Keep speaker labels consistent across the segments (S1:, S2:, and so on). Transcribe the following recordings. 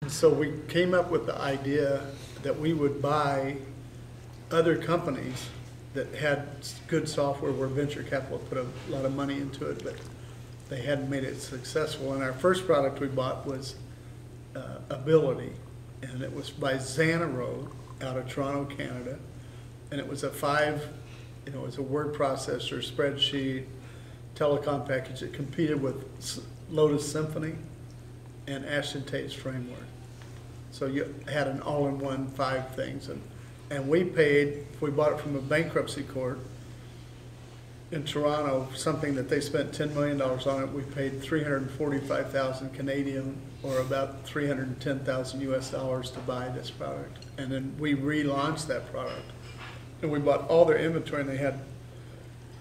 S1: So we came up with the idea that we would buy other companies that had good software where venture capital put a lot of money into it, but they hadn't made it successful. And our first product we bought was Ability, and it was by Xanaro out of Toronto, Canada. And it was a it was a word processor, spreadsheet, telecom package. It competed with Lotus Symphony and Ashton Tate's framework. So you had an all-in-one 5 things. And we paid, we bought it from a bankruptcy court in Toronto, something that they spent $10 million on it. We paid 345,000 Canadian, or about 310,000 US dollars to buy this product. And then we relaunched that product. And we bought all their inventory, and they had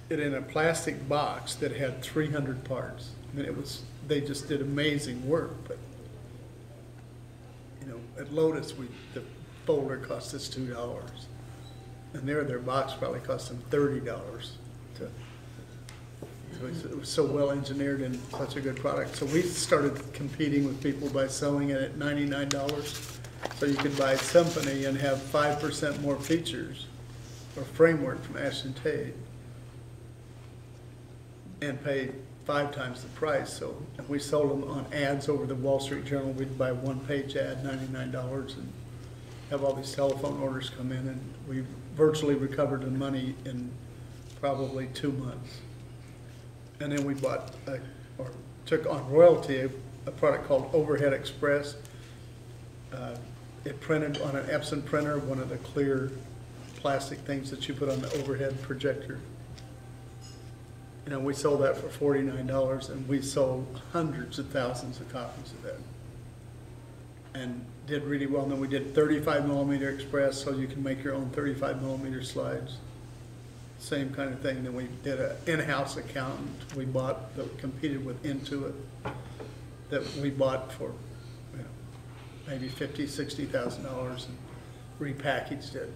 S1: it in a plastic box that had 300 parts. I mean, they just did amazing work. But you know, at Lotus, the folder cost us $2, and their box probably cost them $30. So it was so well engineered and such a good product. So we started competing with people by selling it at $99. So you could buy Symphony and have 5% more features or framework from Ashton Tate and pay 5 times the price. So if we sold them on ads over the Wall Street Journal, we'd buy 1-page ad, $99, and have all these telephone orders come in, and we virtually recovered the money in probably 2 months. And then we bought, or took on royalty, a product called Overhead Express. It printed on an Epson printer, one of the clear plastic things that you put on the overhead projector. You know, we sold that for $49, and we sold hundreds of thousands of copies of that, and did really well. And then we did 35mm Express, so you can make your own 35mm slides. Same kind of thing. Then we did an in-house accountant we bought that competed with Intuit, that we bought for maybe $50,000, $60,000, and repackaged it.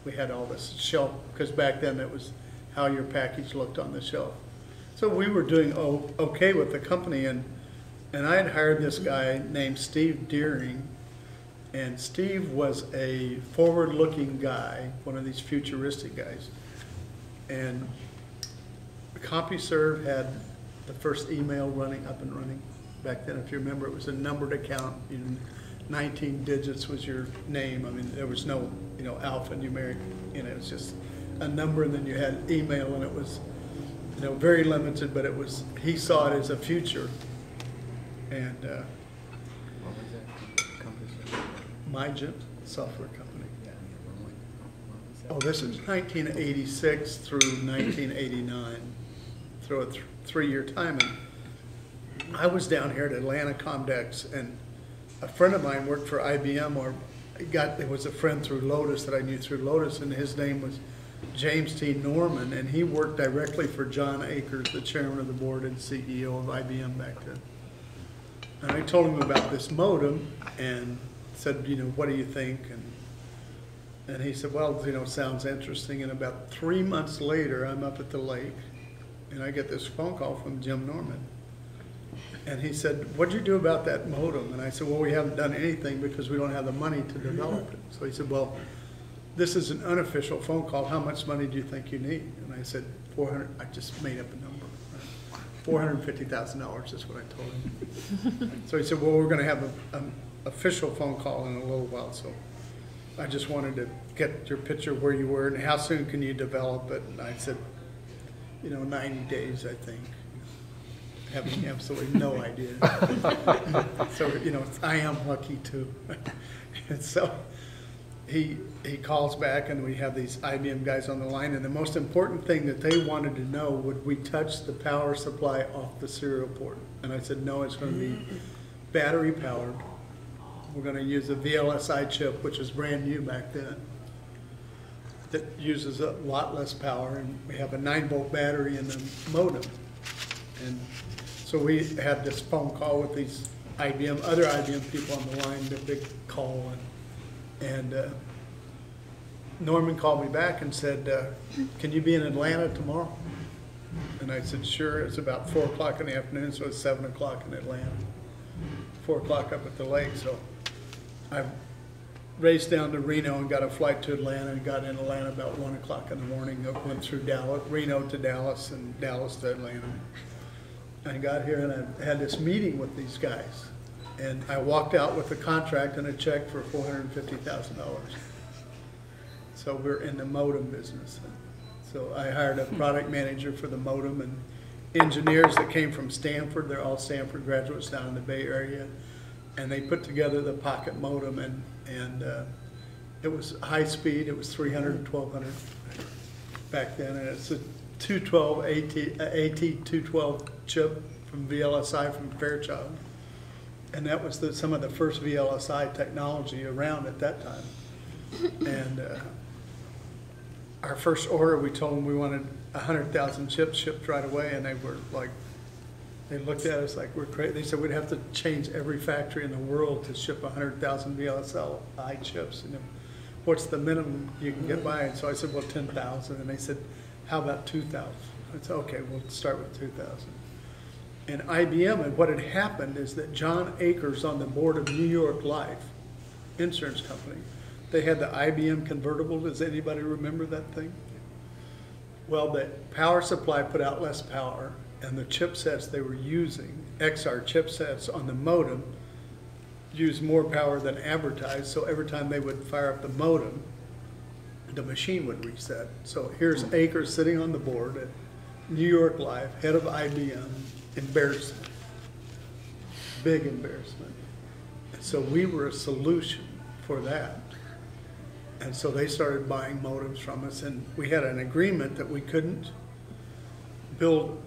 S1: We had all this shelf, because back then it was how your package looked on the shelf. So we were doing okay with the company, and I had hired this guy named Steve Deering, and Steve was a forward-looking guy, one of these futuristic guys. And CompuServe had the first email up and running. Back then, if you remember, it was a numbered account. 19 digits was your name. I mean, there was no, alphanumeric, it was just a number, and then you had email, and it was, very limited, but he saw it as a future. And
S2: what was that company?
S1: Mygent software company. Oh, this is 1986 through 1989, through a 3-year time. And I was down here at Atlanta Comdex, and a friend of mine worked for IBM, or it was a friend through Lotus that I knew through Lotus, and his name was James T. Norman, and he worked directly for John Akers, the chairman of the board and CEO of IBM back then. And I told him about this modem and said, what do you think? And he said, well, sounds interesting. And about 3 months later, I'm up at the lake, and I get this phone call from Jim Norman. And he said, what'd you do about that modem? And I said, well, we haven't done anything because we don't have the money to develop it. So he said, well, this is an unofficial phone call. How much money do you think you need? And I said, 400, I just made up a number. $450,000 is what I told him. So he said, well, we're going to have an official phone call in a little while. So I just wanted to get your picture of where you were and how soon can you develop it. And I said, 90 days, I think. Having absolutely no idea. So, I am lucky too. And so he calls back, and we have these IBM guys on the line, and the most important thing that they wanted to know, would we touch the power supply off the serial port? And I said, no, it's going to be battery powered. We're going to use a VLSI chip, which was brand new back then, that uses a lot less power, and we have a 9-volt battery in the modem. And so we had this phone call with these other IBM people on the line, the big call, and Norman called me back and said, can you be in Atlanta tomorrow? And I said, sure. It's about 4 o'clock in the afternoon, so it's 7 o'clock in Atlanta. 4 o'clock up at the lake. So I raced down to Reno and got a flight to Atlanta and got in Atlanta about 1 o'clock in the morning. I went through Dallas, Reno to Dallas and Dallas to Atlanta. I got here and I had this meeting with these guys. And I walked out with a contract and a check for $450,000. So we're in the modem business. So I hired a product manager for the modem and engineers that came from Stanford. They're all Stanford graduates down in the Bay Area. And they put together the pocket modem and it was high speed. It was 300 and 1200 back then. And it's a 212 AT212 chip from VLSI from Fairchild. And that was some of the first VLSI technology around at that time. And our first order, we told them we wanted 100,000 chips shipped right away, and they were like, they looked at us like we're crazy. They said we'd have to change every factory in the world to ship 100,000 VLSI chips. And what's the minimum you can get by? And so I said, well, 10,000. And they said, how about 2,000? I said, okay, we'll start with 2,000. And IBM, and what had happened is that John Akers on the board of New York Life Insurance Company, they had the IBM convertible. Does anybody remember that thing? Well, the power supply put out less power, and the chipsets they were using, XR chipsets on the modem, used more power than advertised. So every time they would fire up the modem, the machine would reset. So here's Akers sitting on the board at New York Life, head of IBM. Embarrassment, big embarrassment. And so we were a solution for that. And so they started buying modems from us, and we had an agreement that we couldn't resell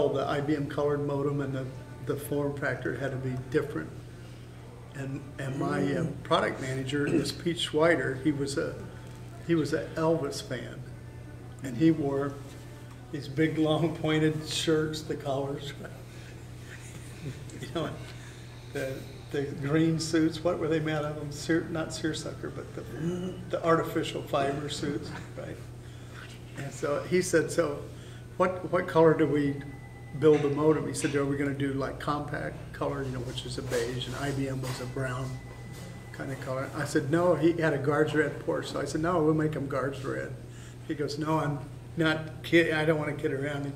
S1: the IBM colored modem, and the form factor had to be different. And my product manager, this Pete Schweider, he was an Elvis fan, and he wore these big, long, pointed shirts, the collars, you know, the green suits. What were they made of? Not seersucker, but the artificial fiber suits, right? And so he said, so what color do we build the modem? He said, are we going to do like compact color, you know, which is a beige, and IBM was a brown kind of color. I said, no, he had a guards red Porsche. So I said, no, we'll make them guards red. He goes, no, I'm not kidding. I don't want to kid around.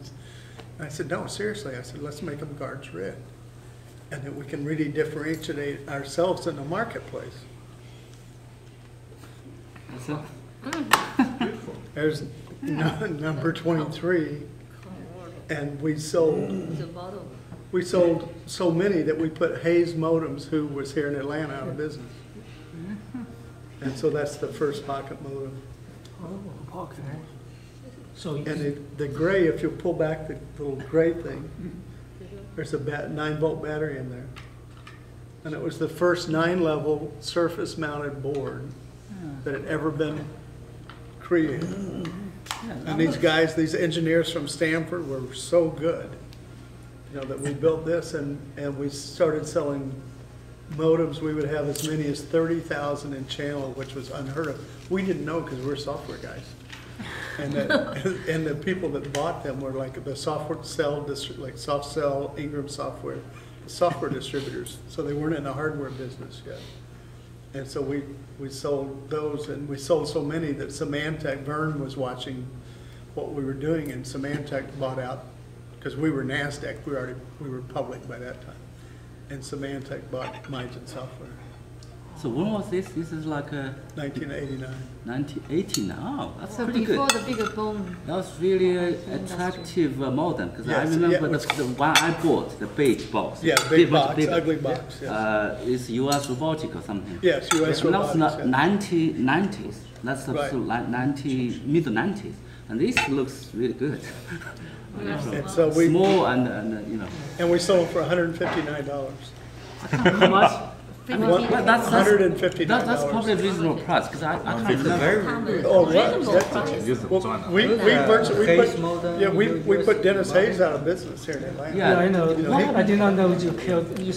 S1: I said, no, seriously. I said, let's make them guards red, and that we can really differentiate ourselves in the marketplace. There's number 23, and we sold so many that we put Hayes Modems, who was here in Atlanta, out of business. And so that's the first pocket modem.
S3: Oh, okay. So
S1: and the gray, if you pull back the little gray thing, there's a 9-volt battery in there. And it was the first 9-level surface-mounted board that had ever been created. And these guys, these engineers from Stanford were so good, you know, that we built this, and we started selling modems. We would have as many as 30,000 in channel, which was unheard of. We didn't know because we're software guys. And the people that bought them were like the software cell, like SoftCell, Ingram Software, the software distributors. So they weren't in the hardware business yet. And so we sold those, and we sold so many that Symantec, Vern was watching what we were doing, and Symantec bought out, because we were NASDAQ, we were public by that time. And Symantec bought Migen Software.
S4: So when was this? This is like
S1: 1989.
S4: 1989. Oh, that's
S5: So
S4: pretty
S5: before
S4: good.
S5: the bigger boom.
S4: That was really an attractive modem, because
S1: Yes,
S4: I remember
S1: yeah,
S4: the one I bought, the beige box.
S1: Yeah, big
S4: much
S1: box,
S4: bigger.
S1: ugly box. Yes,
S4: It's US Robotic or something.
S1: yes, US
S4: And that was
S1: Robotics. Yeah.
S4: 90s. That's
S1: Right.
S4: mid 90s, and this looks really good.
S1: And so we
S4: Small and you know.
S1: and we sold for $159.
S4: How much? Well, that's
S1: $159.
S4: That's probably a reasonable price, because I can't remember.
S1: Oh, what?
S5: Reasonable
S1: Well, we put Dennis Hayes out of business here in Atlanta.
S4: Yeah.
S3: yeah, I know.
S1: You know,
S3: I did not know you killed. You